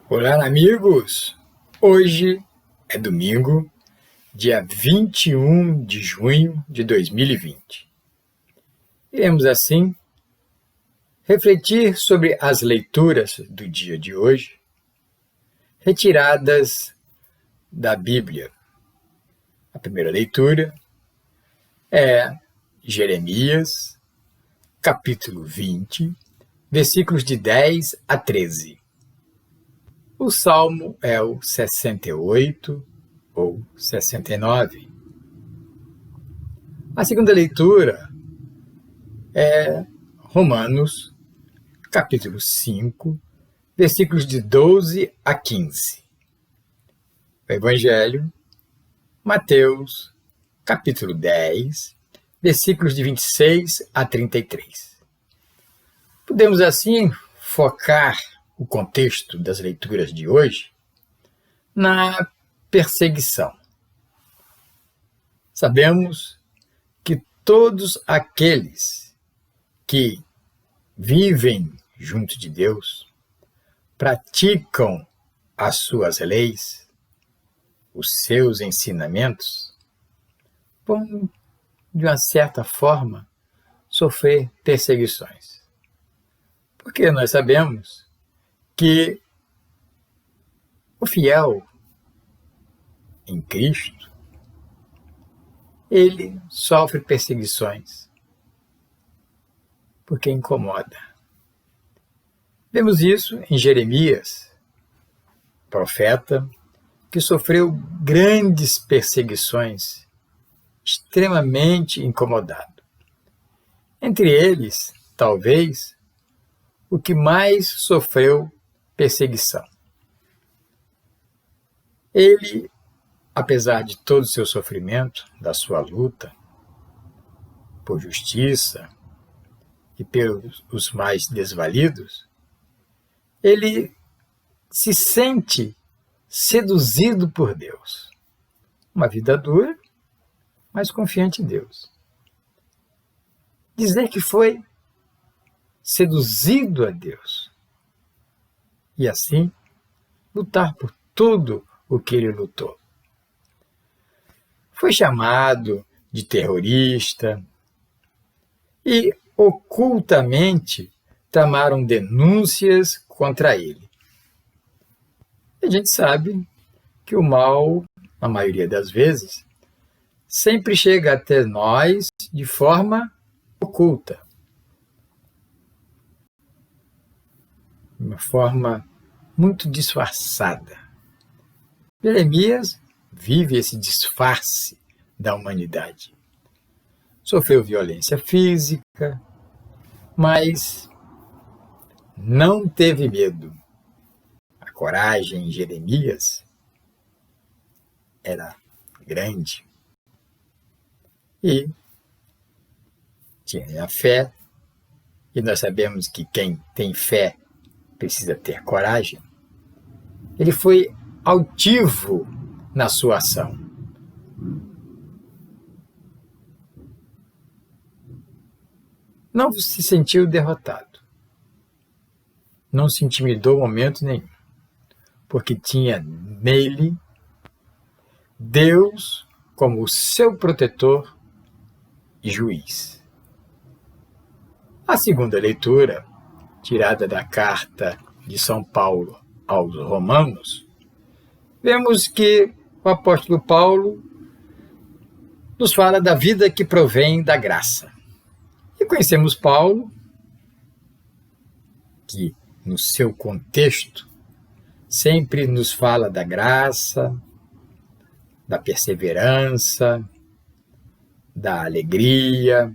Olá, amigos! Hoje é domingo, dia 21 de junho de 2020. Iremos, assim, refletir sobre as leituras do dia de hoje, retiradas da Bíblia. A primeira leitura é Jeremias, capítulo 20, versículos de 10 a 13. O salmo é o 68 ou 69. A segunda leitura é Romanos, capítulo 5, versículos de 12 a 15. O Evangelho, Mateus, capítulo 10, versículos de 26 a 33. Podemos, assim, focar o contexto das leituras de hoje na perseguição. Sabemos que todos aqueles que vivem junto de Deus, praticam as suas leis, os seus ensinamentos, vão, de uma certa forma, sofrer perseguições. Porque nós sabemos que o fiel em Cristo, ele sofre perseguições porque incomoda. Vemos isso em Jeremias, profeta, que sofreu grandes perseguições, extremamente incomodado. Entre eles, talvez, o que mais sofreu perseguição. Ele, apesar de todo o seu sofrimento, da sua luta por justiça e pelos mais desvalidos, ele se sente seduzido por Deus. Uma vida dura, mas confiante em Deus. Dizer que foi seduzido a Deus e, assim, lutar por tudo o que ele lutou. Foi chamado de terrorista e ocultamente tramaram denúncias contra ele. A gente sabe que o mal, na maioria das vezes, sempre chega até nós de forma oculta, de uma forma muito disfarçada. Jeremias vive esse disfarce da humanidade. Sofreu violência física, mas não teve medo. A coragem em Jeremias era grande. E tinha a fé, e nós sabemos que quem tem fé precisa ter coragem. Ele foi altivo na sua ação. Não se sentiu derrotado. Não se intimidou em momento nenhum, porque tinha nele Deus como o seu protetor e juiz. A segunda leitura, tirada da carta de São Paulo aos Romanos, vemos que o apóstolo Paulo nos fala da vida que provém da graça. E conhecemos Paulo, que no seu contexto sempre nos fala da graça, da perseverança, da alegria.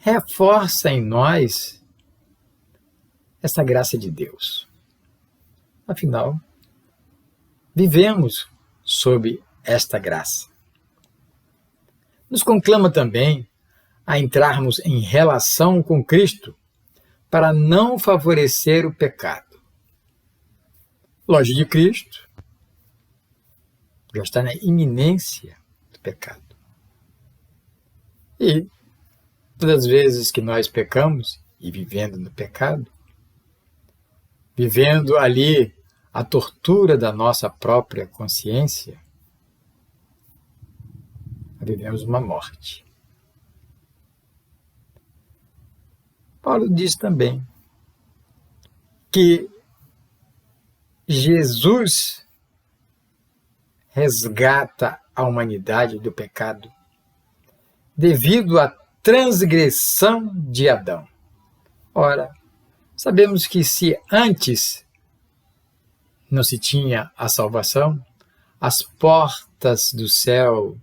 Reforça em nós essa graça de Deus. Afinal, vivemos sob esta graça. Nos conclama também a entrarmos em relação com Cristo para não favorecer o pecado. Longe de Cristo, já está na iminência do pecado. E todas as vezes que nós pecamos e vivendo no pecado, vivendo ali a tortura da nossa própria consciência, vivemos uma morte. Paulo diz também que Jesus resgata a humanidade do pecado devido à transgressão de Adão. Ora, sabemos que se antes não se tinha a salvação, as portas do céu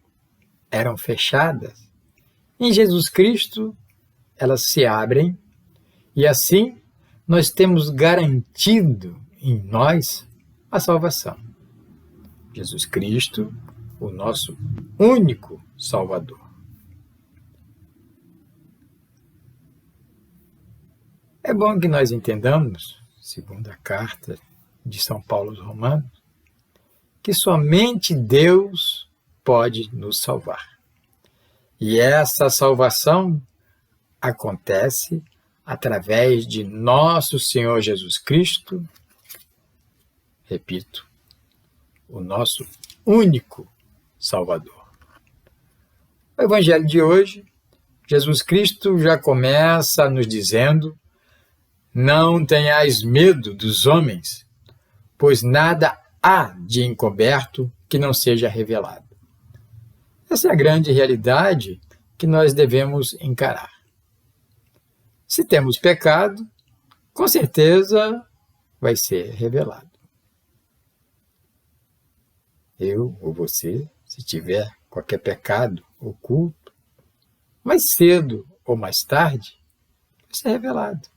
eram fechadas. Em Jesus Cristo, elas se abrem e assim nós temos garantido em nós a salvação. Jesus Cristo, o nosso único Salvador. É bom que nós entendamos, segundo a carta de São Paulo aos Romanos, que somente Deus pode nos salvar. E essa salvação acontece através de nosso Senhor Jesus Cristo, repito, o nosso único Salvador. O Evangelho de hoje, Jesus Cristo já começa nos dizendo: não tenhais medo dos homens, pois nada há de encoberto que não seja revelado. Essa é a grande realidade que nós devemos encarar. Se temos pecado, com certeza vai ser revelado. Eu ou você, se tiver qualquer pecado oculto, mais cedo ou mais tarde, vai ser revelado.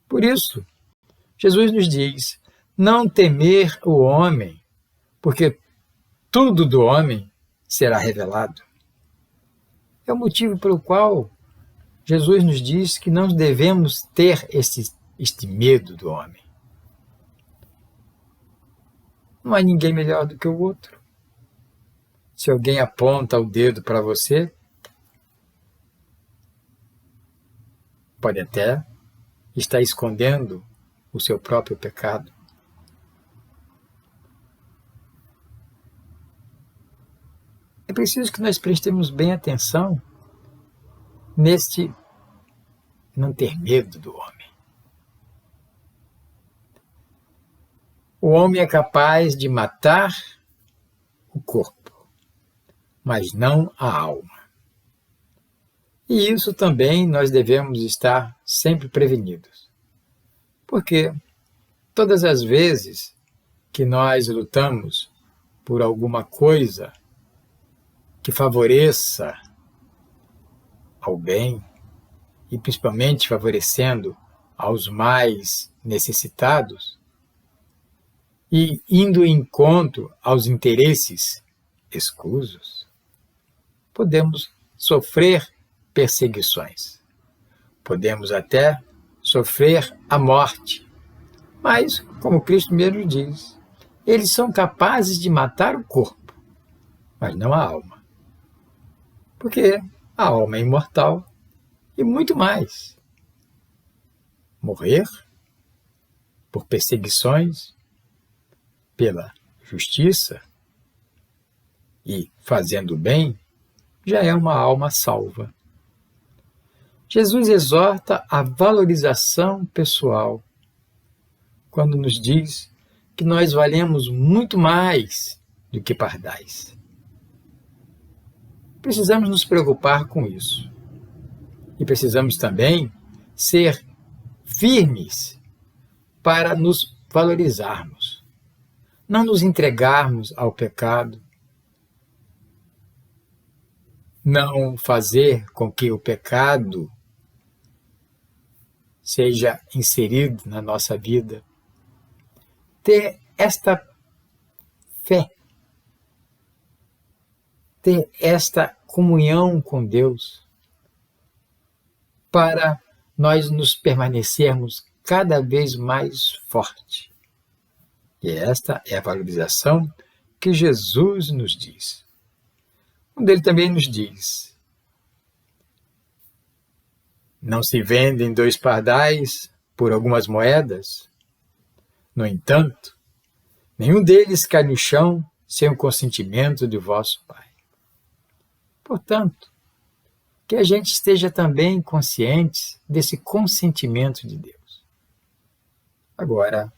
Por isso, Jesus nos diz: não temer o homem, porque tudo do homem será revelado. É o motivo pelo qual Jesus nos diz que não devemos ter este medo do homem. Não há ninguém melhor do que o outro. Se alguém aponta o dedo para você, pode até estar escondendo o seu próprio pecado. É preciso que nós prestemos bem atenção neste não ter medo do homem. O homem é capaz de matar o corpo, mas não a alma. E isso também nós devemos estar sempre prevenidos. Porque todas as vezes que nós lutamos por alguma coisa que favoreça ao bem, e principalmente favorecendo aos mais necessitados, e indo em encontro aos interesses escusos, podemos sofrer perseguições. Podemos até sofrer a morte. Mas, como Cristo mesmo diz, eles são capazes de matar o corpo, mas não a alma. Porque a alma é imortal e muito mais. Morrer por perseguições, pela justiça e fazendo o bem, já é uma alma salva. Jesus exorta a valorização pessoal quando nos diz que nós valemos muito mais do que pardais. Precisamos nos preocupar com isso. E precisamos também ser firmes para nos valorizarmos. Não nos entregarmos ao pecado. Não fazer com que o pecado seja inserido na nossa vida. Ter esta fé, ter esta comunhão com Deus, para nós nos permanecermos cada vez mais fortes. E esta é a valorização que Jesus nos diz. Onde ele também nos diz: não se vendem 2 pardais por algumas moedas? No entanto, nenhum deles cai no chão sem o consentimento de vosso Pai. Portanto, que a gente esteja também consciente desse consentimento de Deus. Agora,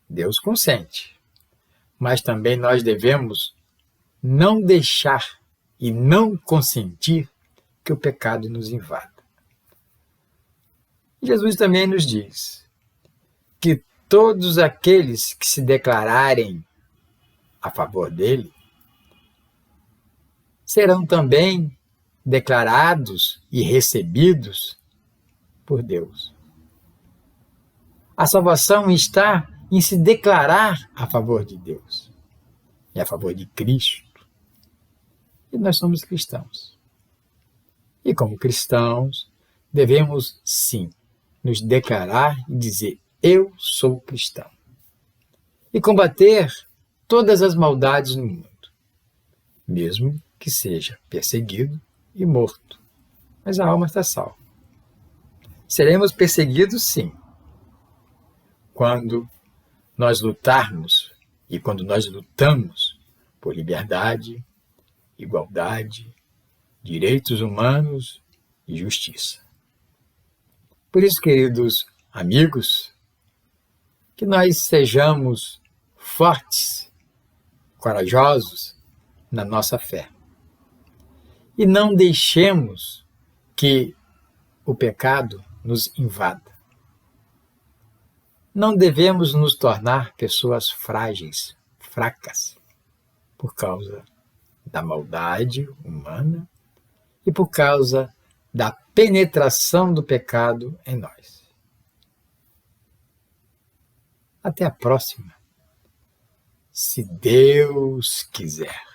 Deus consente, mas também nós devemos não deixar e não consentir que o pecado nos invada. Jesus também nos diz que todos aqueles que se declararem a favor dele serão também declarados e recebidos por Deus. A salvação está em se declarar a favor de Deus e a favor de Cristo. E nós somos cristãos. E como cristãos, devemos sim nos declarar e dizer: eu sou cristão. E combater todas as maldades no mundo, mesmo que seja perseguido e morto. Mas a alma está salva. Seremos perseguidos sim, quando nós lutarmos e quando nós lutamos por liberdade, igualdade, direitos humanos e justiça. Por isso, queridos amigos, que nós sejamos fortes, corajosos na nossa fé. E não deixemos que o pecado nos invada. Não devemos nos tornar pessoas frágeis, fracas, por causa da maldade humana e por causa da penetração do pecado em nós. Até a próxima, se Deus quiser.